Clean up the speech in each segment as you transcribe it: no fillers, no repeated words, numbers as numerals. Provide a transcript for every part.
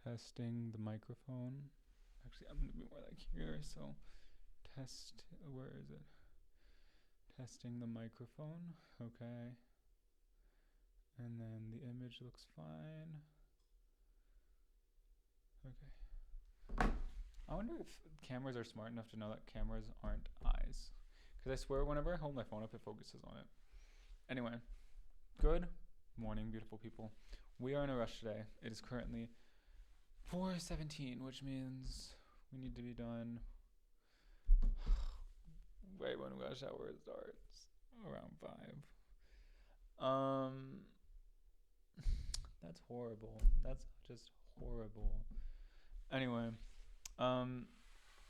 testing the microphone. Actually, I'm gonna be more like here. So, where is it? Testing the microphone. Okay. And then the image looks fine. Okay. I wonder if cameras are smart enough to know that cameras aren't eyes. Because I swear whenever I hold my phone up, it focuses on it. Anyway, good morning, beautiful people. We are in a rush today. It is currently 4:17, which means we need to be done right when rush hour starts, around 5. That's horrible. That's just horrible. Anyway,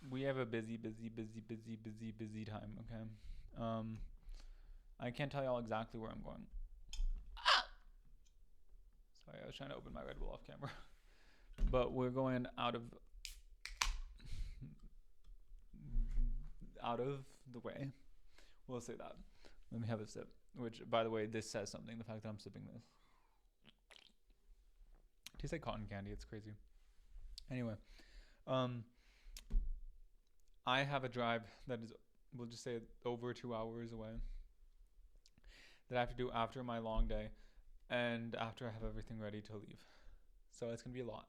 we have a busy time, okay? I can't tell y'all exactly where I'm going. Sorry, I was trying to open my Red Bull off camera. But we're going out of the way. We'll say that. Let me have a sip. Which, by the way, this says something. The fact that I'm sipping this. It tastes like cotton candy. It's crazy. Anyway, I have a drive that is, we'll just say, over 2 hours away. That I have to do after my long day, and after I have everything ready to leave. So it's gonna be a lot.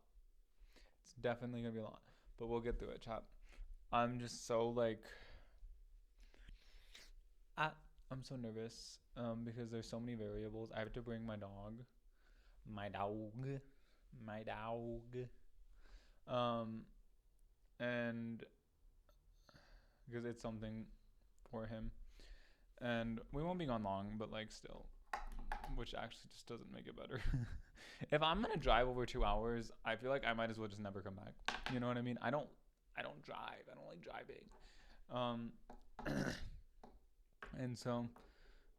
It's definitely gonna be a lot, but we'll get through it, chat. I'm just so like, I'm so nervous because there's so many variables. I have to bring my dog, and because it's something for him, and we won't be gone long, but like still, which actually just doesn't make it better. If I'm gonna drive over 2 hours, I feel like I might as well just never come back. You know what I mean? I don't drive. I don't like driving. And so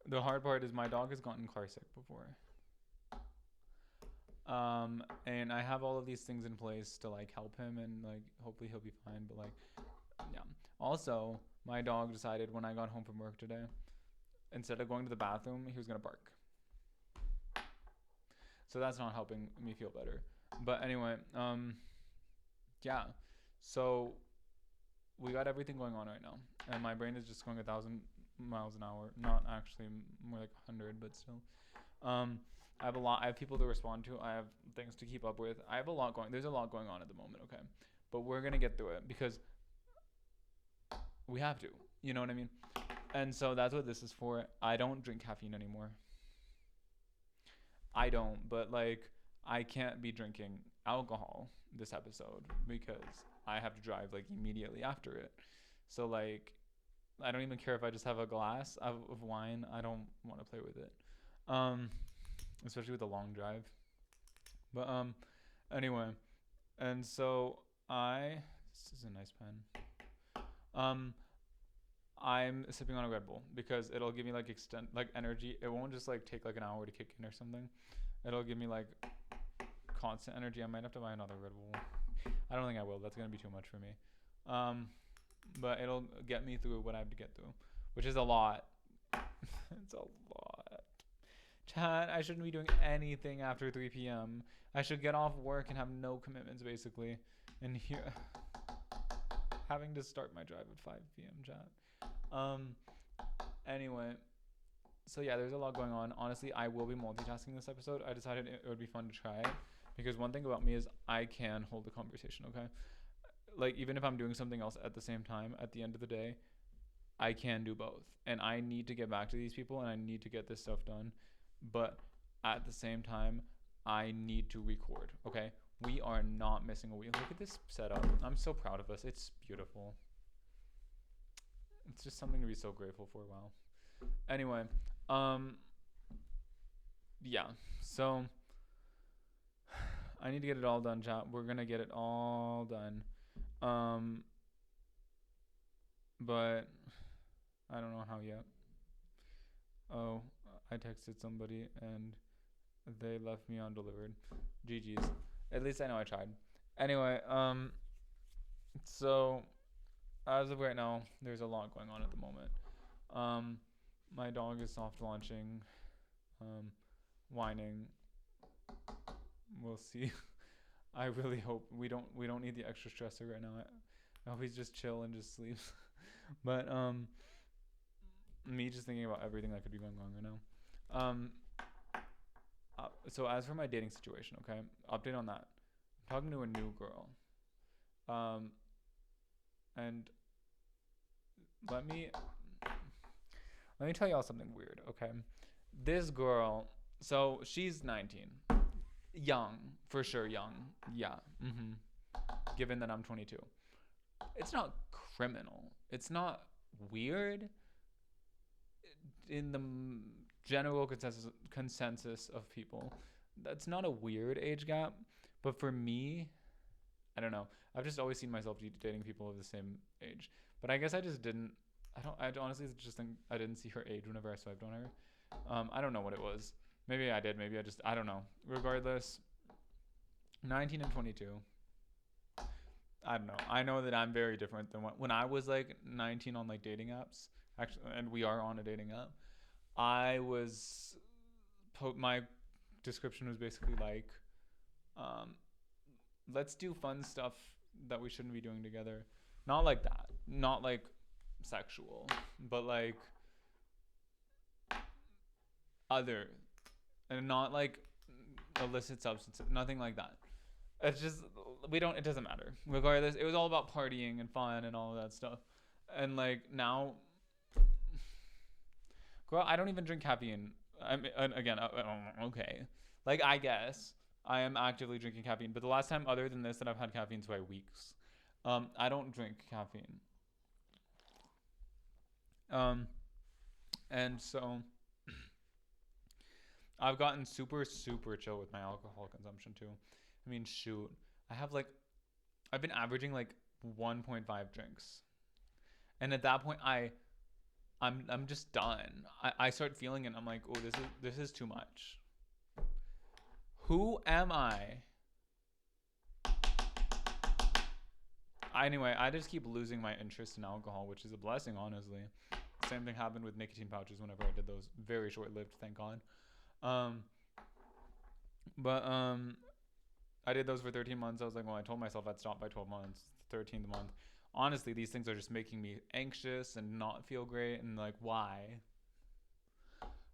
the hard part is my dog has gotten car sick before. And I have all of these things in place to like help him, and like hopefully he'll be fine, but like yeah. Also, my dog decided when I got home from work today, instead of going to the bathroom, he was gonna bark. So that's not helping me feel better. But anyway, yeah. So we got everything going on right now, and my brain is just going 1,000 miles an hour. Not actually, more like 100, but still. I have people to respond to. I have things to keep up with. I have a lot going. There's a lot going on at the moment. Okay, but we're gonna get through it because we have to. You know what I mean? And so that's what this is for. I don't drink caffeine anymore. I don't, but like I can't be drinking alcohol this episode because I have to drive like immediately after it. So like I don't even care if I just have a glass of wine. I don't want to play with it. Especially with a long drive. But anyway, and so this is a nice pen. I'm sipping on a Red Bull because it'll give me like energy. It won't just like take like an hour to kick in or something. It'll give me like constant energy. I might have to buy another Red Bull. I don't think I will. That's gonna be too much for me. But it'll get me through what I have to get through, which is a lot. It's a lot. Chat, I shouldn't be doing anything after 3 p.m. I should get off work and have no commitments basically. And here, having to start my drive at 5 p.m. chat. Anyway, so yeah, there's a lot going on. Honestly, I will be multitasking this episode. I decided it would be fun to try it because one thing about me is I can hold a conversation, okay? Like even if I'm doing something else at the same time, at the end of the day, I can do both. And I need to get back to these people and I need to get this stuff done. But at the same time, I need to record, okay? We are not missing a week. Look at this setup. I'm so proud of us. It's beautiful. It's just something to be so grateful for. Wow. Anyway, yeah. So I need to get it all done, chat. We're gonna get it all done. But I don't know how yet. Oh, I texted somebody and they left me undelivered. GG's. At least I know I tried. Anyway, so as of right now, there's a lot going on at the moment. My dog is soft launching, whining. We'll see. I really hope we don't need the extra stressor right now. I hope he's just chill and just sleeps. But me just thinking about everything that could be going on right now. So as for my dating situation, okay, update on that. I'm talking to a new girl. Um, and let me tell y'all something weird, okay? This girl, so she's 19, young for sure, young, yeah. Given that I'm 22, it's not criminal. It's not weird in the general consensus of people. That's not a weird age gap, but for me, I don't know. I've just always seen myself dating people of the same age, but I guess I just didn't. I honestly just think I didn't see her age whenever I swiped on her. I don't know what it was. Maybe I did. Maybe I don't know. Regardless, 19 and 22. I don't know. I know that I'm very different than when I was like 19 on like dating apps. Actually, and we are on a dating app. I was my description was basically like, let's do fun stuff that we shouldn't be doing together. Not like that. Not like sexual, but like other, and not like illicit substances. Nothing like that. It's just it doesn't matter. Regardless, it was all about partying and fun and all of that stuff. And like now, girl, I don't even drink caffeine. Again, okay. Like I guess I am actively drinking caffeine, but the last time other than this that I've had caffeine is by weeks. I don't drink caffeine. And so I've gotten super super chill with my alcohol consumption too. I mean, shoot, I've been averaging like 1.5 drinks, and at that point, I'm just done. I start feeling it. I'm like, oh, this is too much. Who am I? Anyway, I just keep losing my interest in alcohol, which is a blessing, honestly. Same thing happened with nicotine pouches whenever I did those. Very short-lived, thank God. But I did those for 13 months. I was like, well, I told myself I'd stop by 12 months. 13th month. Honestly, these things are just making me anxious and not feel great. And like, why?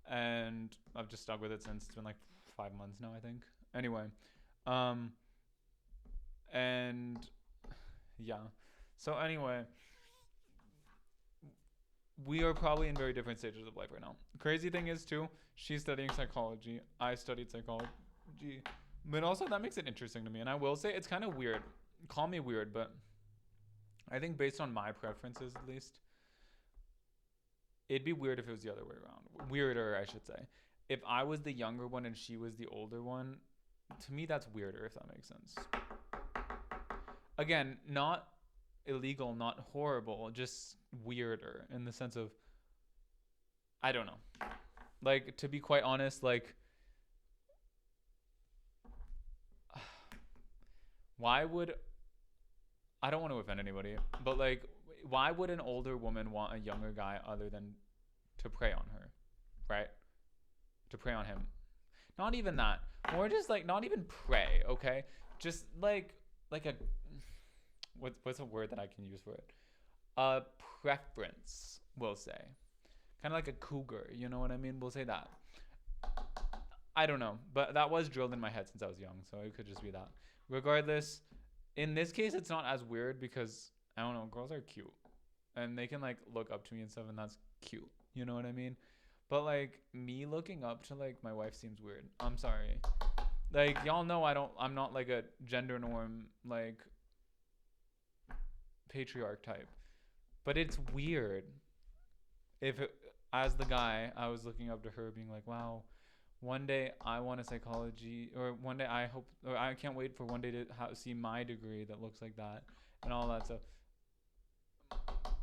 And I've just stuck with it since. It's been like 5 months now, I think. Anyway. And yeah. So anyway, we are probably in very different stages of life right now. Crazy thing is too, she's studying psychology. I studied psychology. But also that makes it interesting to me. And I will say it's kind of weird. Call me weird, but I think based on my preferences at least, it'd be weird if it was the other way around. Weirder, I should say. If I was the younger one and she was the older one, to me that's weirder, if that makes sense. Again, not illegal, not horrible, just weirder in the sense of, I don't know. Like, to be quite honest, like, why would, I don't want to offend anybody, but like, why would an older woman want a younger guy other than to prey on her, right? To prey on him. Not even that. More just like, not even prey, okay? Just like a, what's a word that I can use for it? A preference, we'll say. Kind of like a cougar, you know what I mean? We'll say that. I don't know, but that was drilled in my head since I was young, so it could just be that. Regardless, in this case, it's not as weird because, I don't know, girls are cute. And they can, like, look up to me and stuff, and that's cute. You know what I mean? But, like, me looking up to, like, my wife seems weird. I'm sorry. Like, y'all know I'm not, like, a gender norm, like, patriarch type. But it's weird. As the guy, I was looking up to her being like, wow, one day I want a psychology, or one day I hope, or I can't wait for one day to see my degree that looks like that and all that stuff.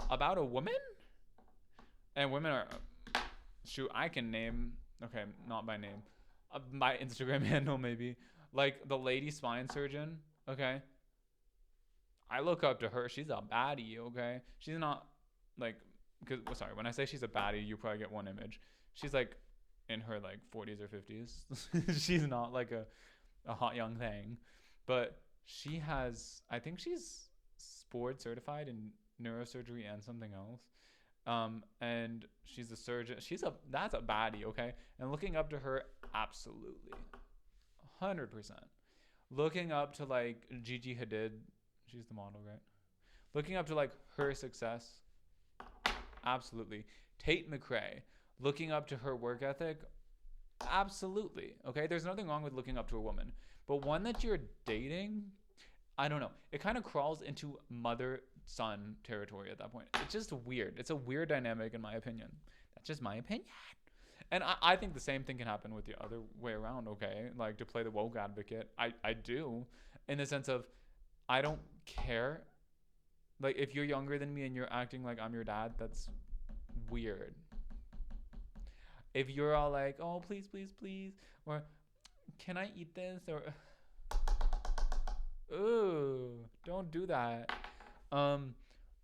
About a woman? And women are, shoot, I can name, okay, not by name, my Instagram handle maybe, like the lady spine surgeon, okay? I look up to her. She's a baddie, okay? She's not like, sorry, when I say she's a baddie, you probably get one image. She's like in her like 40s or 50s. She's not like a hot young thing. But she has, I think she's board certified in neurosurgery and something else. And she's a surgeon. That's a baddie, okay? And looking up to her, absolutely, 100%. Looking up to like Gigi Hadid, she's the model, right? Looking up to like her success, absolutely. Tate McRae, looking up to her work ethic, absolutely. Okay, there's nothing wrong with looking up to a woman, but one that you're dating, I don't know. It kind of crawls into mother son territory at that point. It's just weird. It's a weird dynamic, in my opinion. That's just my opinion. And I think the same thing can happen with the other way around, okay? Like, to play the woke advocate, I do, in the sense of, I don't care. Like, if you're younger than me and you're acting like I'm your dad, that's weird. If you're all like, oh, please, please, please, or can I eat this? Or, ooh, don't do that.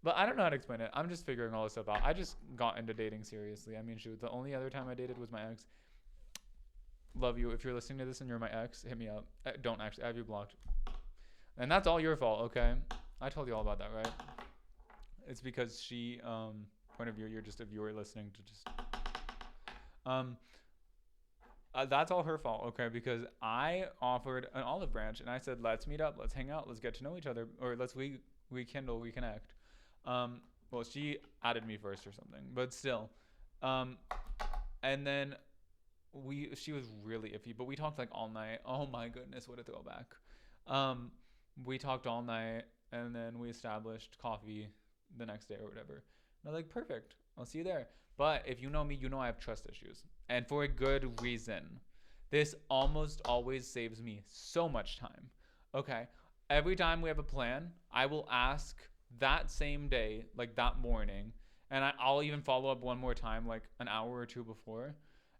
But I don't know how to explain it. I'm just figuring all this stuff out. I just got into dating seriously. I mean, shoot, the only other time I dated was my ex. Love you. If you're listening to this and you're my ex, hit me up. Don't actually. I have you blocked. And that's all your fault, okay? I told you all about that, right? It's because she, point of view, you're just a viewer listening to just, that's all her fault, okay? Because I offered an olive branch and I said, let's meet up, let's hang out, let's get to know each other, or let's rekindle, reconnect. Well, she added me first or something, but still. And then she was really iffy, but we talked like all night. Oh my goodness, what a throwback. We talked all night, and then we established coffee the next day or whatever. And I was like, perfect, I'll see you there. But if you know me, you know I have trust issues, and for a good reason. This almost always saves me so much time. Okay, every time we have a plan, I will ask that same day, like that morning, and I'll even follow up one more time, like an hour or two before,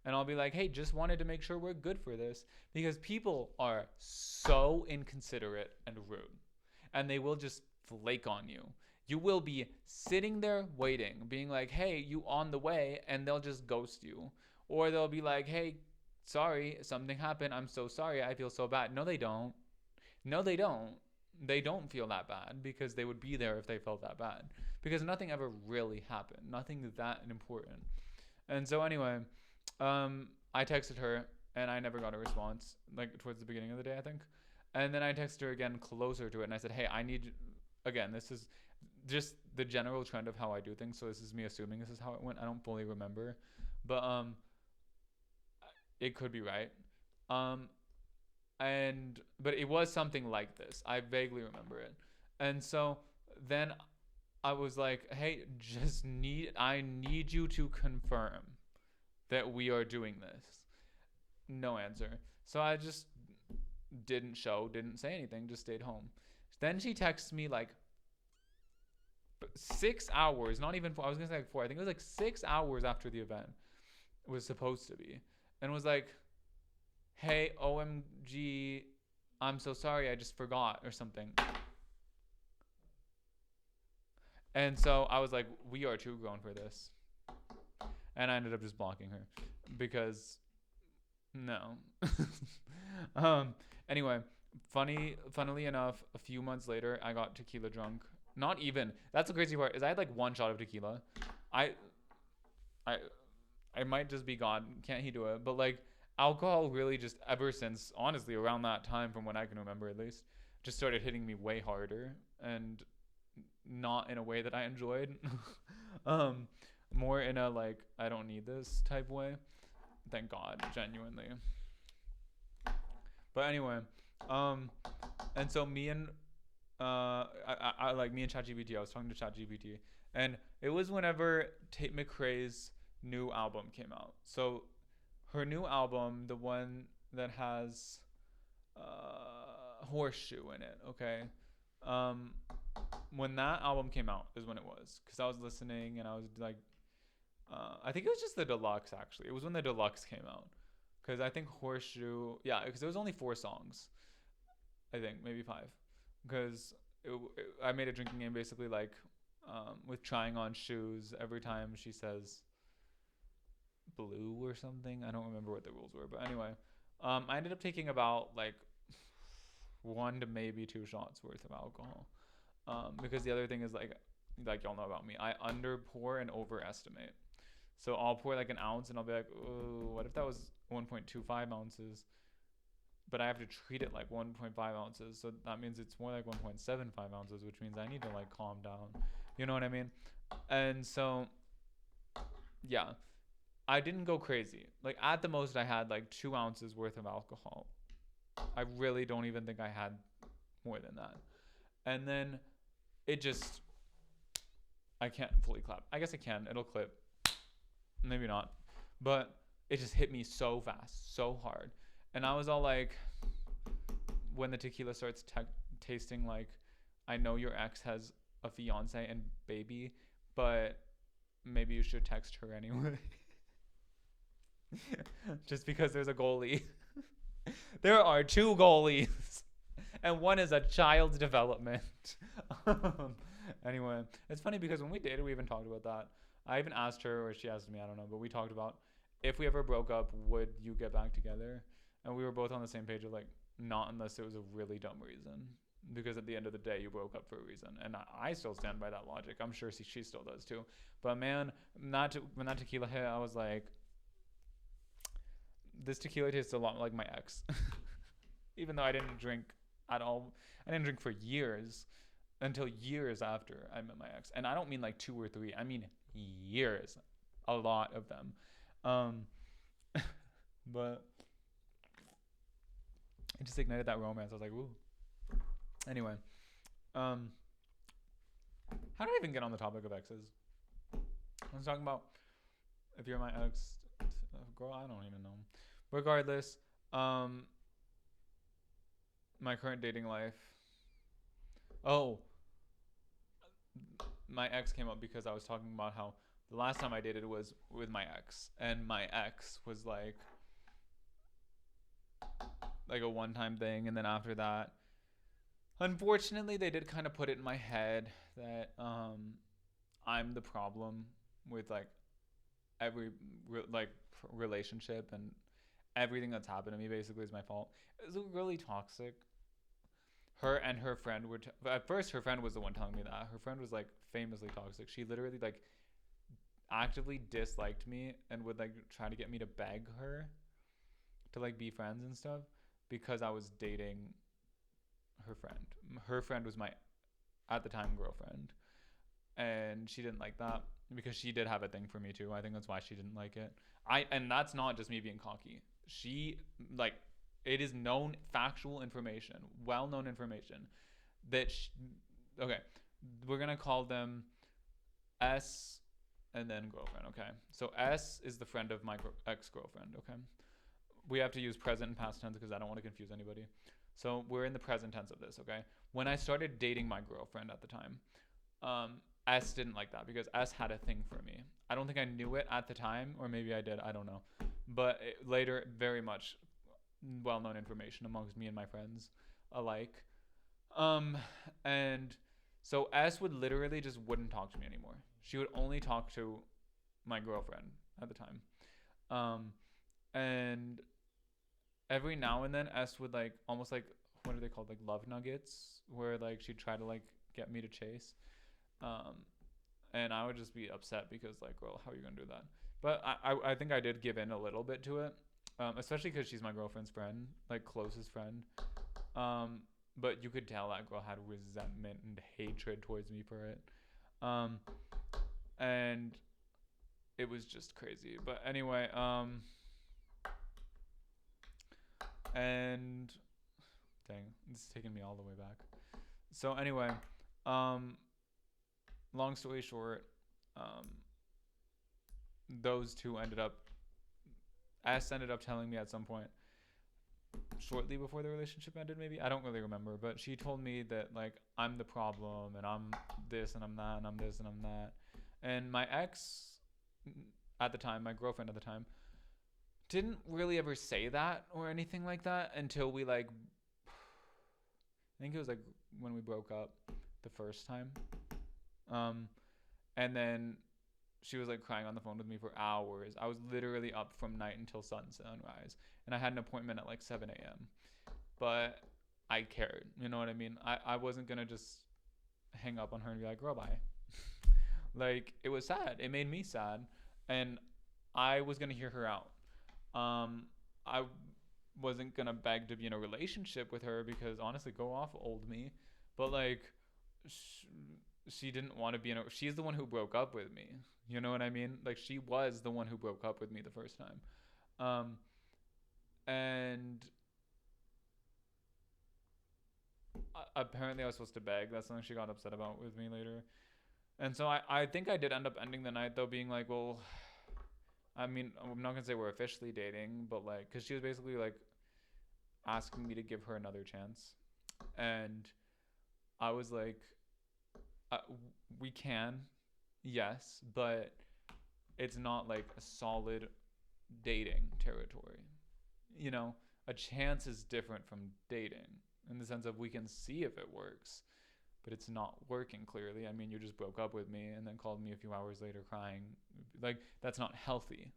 and I'll be like, hey, just wanted to make sure we're good for this, because people are so inconsiderate and rude, and they will just flake on you. You will be sitting there waiting, being like, hey, you on the way, and they'll just ghost you. Or they'll be like, hey, sorry, something happened, I'm so sorry, I feel so bad. No, they don't. No, they don't. They don't feel that bad, because they would be there if they felt that bad, because nothing ever really happened. Nothing that important. And so anyway, I texted her and I never got a response, like towards the beginning of the day, I think. And then I texted her again closer to it, and I said, hey, I need, again, this is just the general trend of how I do things, so this is me assuming this is how it went. I don't fully remember, but it could be right. But it was something like this. I vaguely remember it. And so then I was like, hey, I need you to confirm that we are doing this. No answer. So I just didn't say anything, just stayed home. Then she texts me like 6 hours, not even 4, I was gonna say like 4, I think it was like 6 hours after the event was supposed to be, and was like, hey, OMG, I'm so sorry, I just forgot, or something. And so I was like, we are too grown for this. And I ended up just blocking her, because no. Anyway, funnily enough, a few months later, I got tequila drunk. Not even. That's the crazy part, is I had like 1 shot of tequila. I might just be God. Can't he do it? But like, alcohol really just ever since, honestly, around that time, from what I can remember at least, just started hitting me way harder, and not in a way that I enjoyed. More in a like, I don't need this type way. Thank God, genuinely. But anyway, and so me and I like me and ChatGPT. I was talking to ChatGPT, and it was whenever Tate McRae's new album came out. So her new album, the one that has Horseshoe in it, okay? When that album came out is when it was, because I was listening and I was like, I think it was just the deluxe, actually. It was when the deluxe came out, because I think Horseshoe, yeah, because it was only 4 songs, I think, maybe 5, because I made a drinking game basically, like, with trying on shoes every time she says blue or something. I don't remember what the rules were, but anyway, I ended up taking about like 1 to maybe 2 shots worth of alcohol. Because the other thing is like y'all know about me, I under pour and overestimate. So I'll pour like an ounce and I'll be like, oh, what if that was 1.25 ounces? But I have to treat it like 1.5 ounces. So that means it's more like 1.75 ounces, which means I need to like calm down. You know what I mean? And so, yeah, I didn't go crazy. Like at the most, I had like 2 ounces worth of alcohol. I really don't even think I had more than that. And then it just, I can't fully clap. I guess I can. It'll clip. Maybe not. But it just hit me so fast, so hard. And I was all like, when the tequila starts tasting like, I know your ex has a fiance and baby, but maybe you should text her anyway. Just because there's a goalie. There are 2 goalies. And one is a child's development. Anyway, it's funny because when we dated, we even talked about that. I even asked her, or she asked me, I don't know, but we talked about if we ever broke up, would you get back together? And we were both on the same page of like, not unless it was a really dumb reason. Because at the end of the day, you broke up for a reason. And I still stand by that logic. I'm sure she still does too. But man, when that tequila hit, I was like, this tequila tastes a lot like my ex. Even though I didn't drink at all. I didn't drink for years. Until years after I met my ex. And I don't mean like 2 or 3. I mean years. A lot of them. But it just ignited that romance. I was like, ooh. Anyway. How did I even get on the topic of exes? I was talking about if you're my ex. Girl, I don't even know. Regardless. My current dating life. Oh. My ex came up because I was talking about how the last time I dated was with my ex, and my ex was like a one-time thing, and then after that, unfortunately, they did kind of put it in my head that I'm the problem with like every relationship, and everything that's happened to me basically is my fault. It was really toxic. Her and her friend were at first her friend was the one telling me that. Her friend was like famously toxic. She literally like actively disliked me and would like try to get me to beg her to like be friends and stuff because I was dating her friend. Her friend was my at the time girlfriend, and she didn't like that because she did have a thing for me too. I think that's why she didn't like it. And that's not just me being cocky. She like it is known factual information, well-known information that okay, we're going to call them S and then girlfriend, okay? So S is the friend of my ex-girlfriend, okay? We have to use present and past tense because I don't want to confuse anybody. So we're in the present tense of this, okay? When I started dating my girlfriend at the time, S didn't like that because S had a thing for me. I don't think I knew it at the time, or maybe I did, I don't know. But later, very much well-known information amongst me and my friends alike. And so S would literally just wouldn't talk to me anymore. She would only talk to my girlfriend at the time. And every now and then S would like almost like, what are they called, like love nuggets, where like she'd try to like get me to chase. And I would just be upset because like, girl, how are you gonna do that? But I think I did give in a little bit to it. Especially because she's my girlfriend's friend, like closest friend. But you could tell that girl had resentment and hatred towards me for it. And it was just crazy. But anyway, and dang, it's taking me all the way back. So anyway, long story short, those two S ended up telling me at some point shortly before the relationship ended, maybe, I don't really remember, but she told me that like I'm the problem and I'm this and I'm that and I'm this and I'm that. And my ex at the time, my girlfriend at the time, didn't really ever say that or anything like that until we like, I think it was like when we broke up the first time. And then she was like crying on the phone with me for hours. I was literally up from night until sunrise, and I had an appointment at like 7 a.m. But I cared. You know what I mean? I wasn't gonna just hang up on her and be like, girl, bye. Like, it was sad. It made me sad. And I was gonna hear her out. I wasn't gonna beg to be in a relationship with her because honestly, go off, old me. But like, she didn't want to be in a. She's the one who broke up with me. You know what I mean? Like, she was the one who broke up with me the first time. And apparently I was supposed to beg. That's something she got upset about with me later. And so I think I did end up ending the night though, being like, well, I mean, I'm not gonna say we're officially dating, but like, cause she was basically like asking me to give her another chance, and I was like, we can, yes, but it's not like a solid dating territory. You know, a chance is different from dating in the sense of we can see if it works, but it's not working clearly. I mean, you just broke up with me and then called me a few hours later crying. Like, that's not healthy.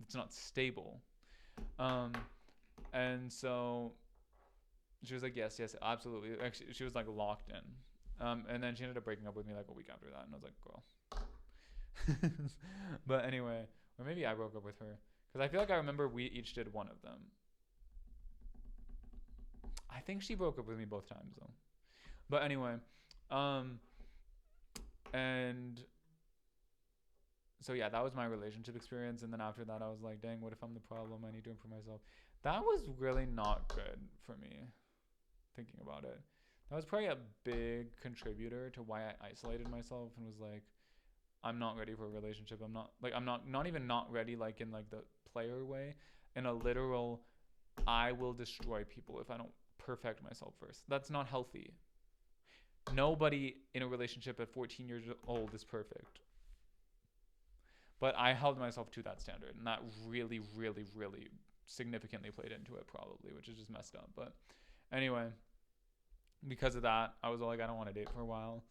It's not stable. And so she was like, yes, absolutely. Actually, she was like locked in. And then she ended up breaking up with me like a week after that. And I was like, girl. But anyway, or maybe I broke up with her. Because I feel like I remember we each did one of them. I think she broke up with me both times though. But anyway, and so yeah, that was my relationship experience. And then after that, I was like, dang, what if I'm the problem? I need to improve myself. That was really not good for me, thinking about it. That was probably a big contributor to why I isolated myself and was like, I'm not ready for a relationship. I'm not even not ready, like in like the player way, in a literal, I will destroy people if I don't perfect myself first. That's not healthy. Nobody in a relationship at 14 years old is perfect. But I held myself to that standard, and that really, really, really significantly played into it probably, which is just messed up. But anyway, because of that, I was like, I don't want to date for a while.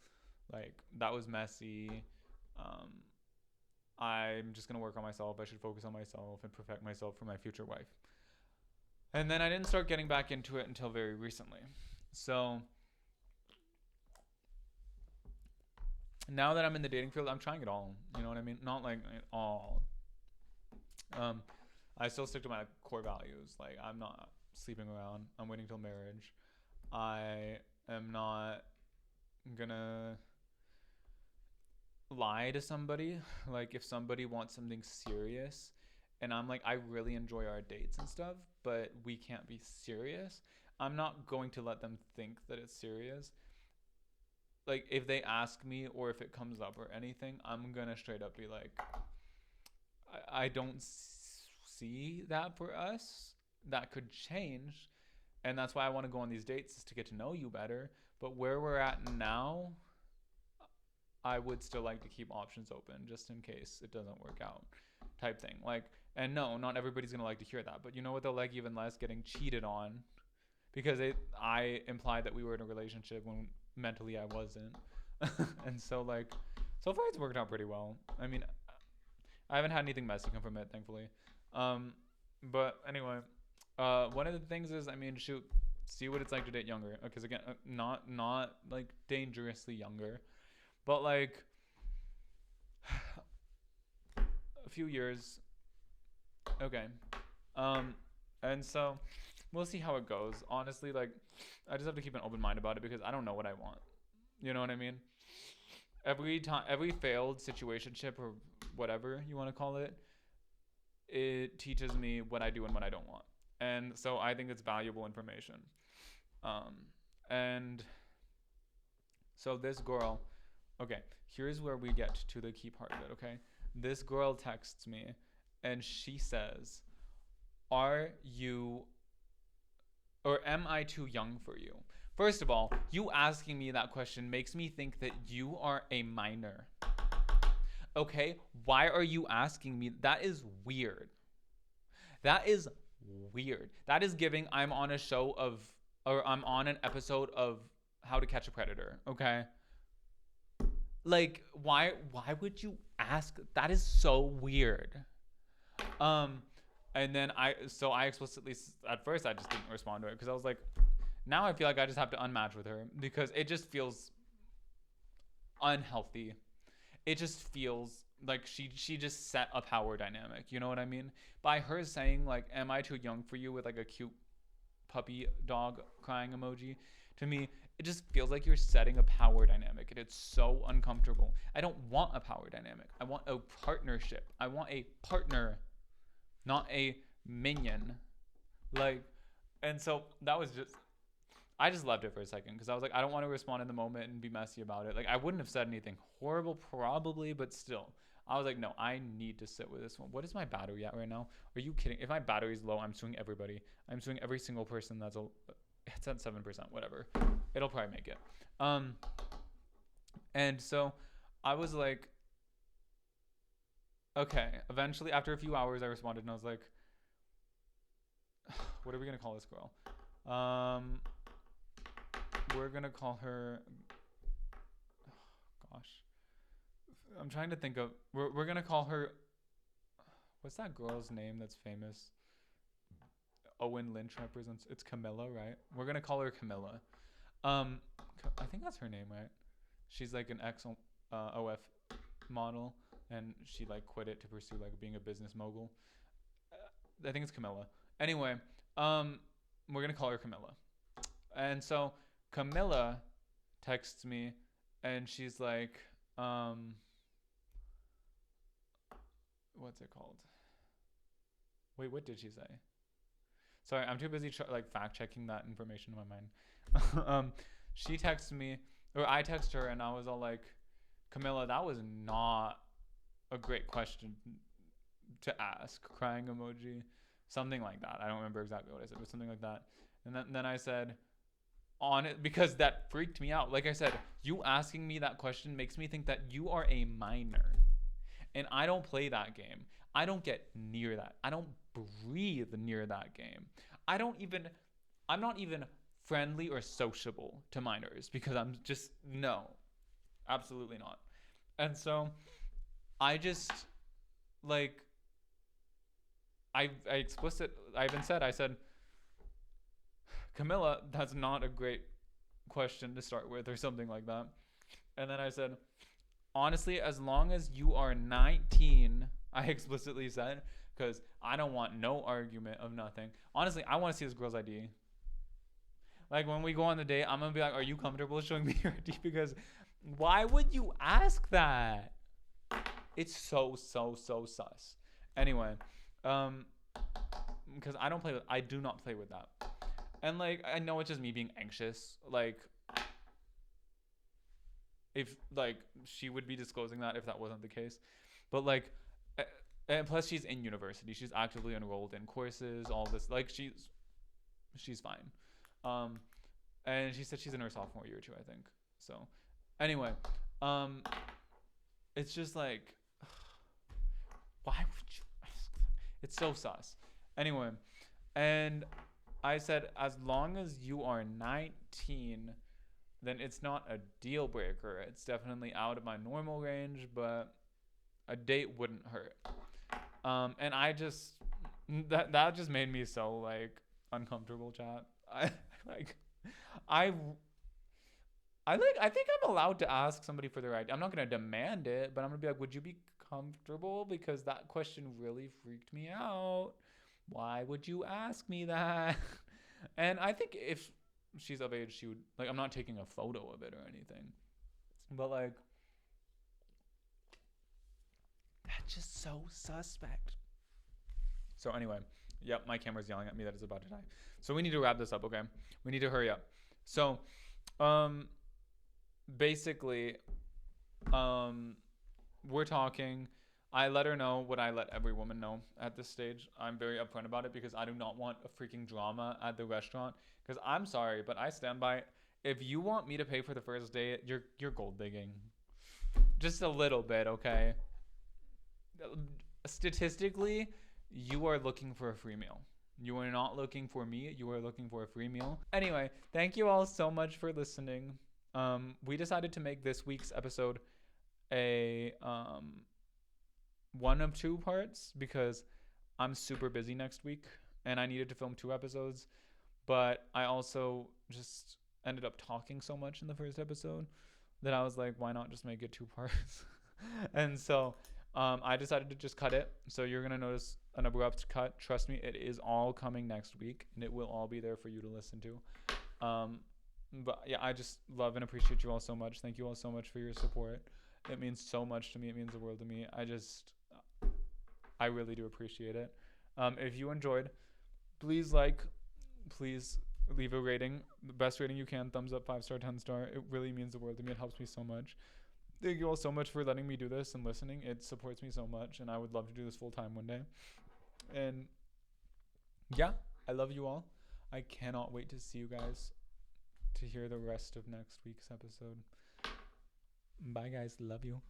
Like, that was messy. I'm just going to work on myself. I should focus on myself and perfect myself for my future wife. And then I didn't start getting back into it until very recently. So now that I'm in the dating field, I'm trying it all. You know what I mean? Not like all. I still stick to my core values. Like, I'm not sleeping around. I'm waiting till marriage. I am not gonna lie to somebody. Like, if somebody wants something serious and I'm like, I really enjoy our dates and stuff, but we can't be serious, I'm not going to let them think that it's serious. Like, if they ask me or if it comes up or anything, I'm gonna straight up be like, I don't see that for us. That could change. And that's why I want to go on these dates, is to get to know you better. But where we're at now, I would still like to keep options open just in case it doesn't work out, type thing. Like, and no, not everybody's going to like to hear that. But you know what they'll like even less? Getting cheated on. Because I implied that we were in a relationship when mentally I wasn't. And so, like, so far it's worked out pretty well. I mean, I haven't had anything messy come from it, thankfully. But anyway, one of the things is, I mean, shoot, see what it's like to date younger. Because again, not like dangerously younger, but like a few years. Okay. And so we'll see how it goes. Honestly, like, I just have to keep an open mind about it because I don't know what I want. You know what I mean? Every failed situationship or whatever you want to call it, it teaches me what I do and what I don't want. And so I think it's valuable information. And so this girl, okay, here's where we get to the key part of it, okay? This girl texts me and she says, are you, or am I too young for you? First of all, you asking me that question makes me think that you are a minor. Okay? Why are you asking me? That is weird. That is weird. That is giving I'm on a show of, or I'm on an episode of How to Catch a Predator. Okay? Like, why would you ask? That is so weird. And then I explicitly, at first I just didn't respond to it because I was like, Now I feel like I just have to unmatch with her because it just feels unhealthy. It just feels like she just set a power dynamic. You know what I mean? By her saying like, "Am I too young for you?" with like a cute puppy dog crying emoji, to me it just feels like you're setting a power dynamic, and it's so uncomfortable. I don't want a power dynamic. I want a partnership. I want a partner, not a minion. Like, and so that was just, I just left it for a second because I was like, I don't want to respond in the moment and be messy about it. Like, I wouldn't have said anything horrible, probably, but still. I was like, no, I need to sit with this one. What is my battery at right now? Are you kidding? If my battery's low, I'm suing everybody. I'm suing every single person that's it's at 7%, whatever. It'll probably make it. And so I was like, okay. Eventually, after a few hours, I responded and I was like, what are we gonna call this girl? We're gonna call her. Oh, gosh, I'm trying to think of. We're gonna call her. What's that girl's name that's famous? Owen Lynch represents. It's Camilla, right? We're gonna call her Camilla. I think that's her name, right? She's like an ex OF model, and she like quit it to pursue like being a business mogul. I think it's Camilla. Anyway, we're gonna call her Camilla. And so Camilla texts me, and she's like, what's it called? Wait, what did she say? Sorry, I'm too busy like fact checking that information in my mind. She texted me, or I texted her, and I was all like, Camilla, that was not a great question to ask. Crying emoji, something like that. I don't remember exactly what I said, but something like that. And then I said, on it, because that freaked me out. Like I said, you asking me that question makes me think that you are a minor, and I don't play that game. I don't get near that. I don't breathe near that game. I'm not even friendly or sociable to minors because I'm just, no, absolutely not. And so I just, like, I said, Camilla, that's not a great question to start with, or something like that. And then I said, honestly, as long as you are 19, I explicitly said, because I don't want no argument of nothing. Honestly, I want to see this girl's ID. Like, when we go on the date, I'm going to be like, are you comfortable showing me your ID? Because why would you ask that? It's so sus. Anyway, because I do not play with that. And, like, I know it's just me being anxious. Like, if, like, she would be disclosing that if that wasn't the case. But, like, and plus she's in university. She's actively enrolled in courses, all this. Like, she's fine. And she said she's in her sophomore year too, I think. So, anyway, it's just like, why would you ask that? It's so sus. Anyway, and I said, as long as you are 19, then it's not a deal breaker. It's definitely out of my normal range, but a date wouldn't hurt. And I just, that just made me so, like, uncomfortable, chat. I think I'm allowed to ask somebody for their ID. I'm not gonna demand it, but I'm gonna be like, would you be comfortable? Because that question really freaked me out. Why would you ask me that? And I think if she's of age, she would, like, I'm not taking a photo of it or anything, but, like, that's just so suspect. So anyway, yep, my camera's yelling at me that it's about to die. So we need to wrap this up, okay? We need to hurry up. So, basically, we're talking. I let her know what I let every woman know at this stage. I'm very upfront about it because I do not want a freaking drama at the restaurant. Because I'm sorry, but I stand by it. If you want me to pay for the first date, you're gold digging. Just a little bit, okay? Statistically, you are looking for a free meal. You are not looking for me. You are looking for a free meal. Anyway, thank you all so much for listening. We decided to make this week's episode a one of two parts because I'm super busy next week and I needed to film 2 episodes. But I also just ended up talking so much in the first episode that I was like, why not just make it 2 parts? And so I decided to just cut it. So you're going to notice an abrupt cut. Trust me, it is all coming next week, and it will all be there for you to listen to. But yeah, I just love and appreciate you all so much. Thank you all so much for your support. It means so much to me. It means the world to me. I really do appreciate it. If you enjoyed, please please leave a rating, the best rating you can, thumbs up, 5 star, 10 star. It really means the world to me. It helps me so much. Thank you all so much for letting me do this and listening. It supports me so much, and I would love to do this full time one day. And yeah, I love you all. I cannot wait to see you guys, to hear the rest of next week's episode. Bye guys, love you.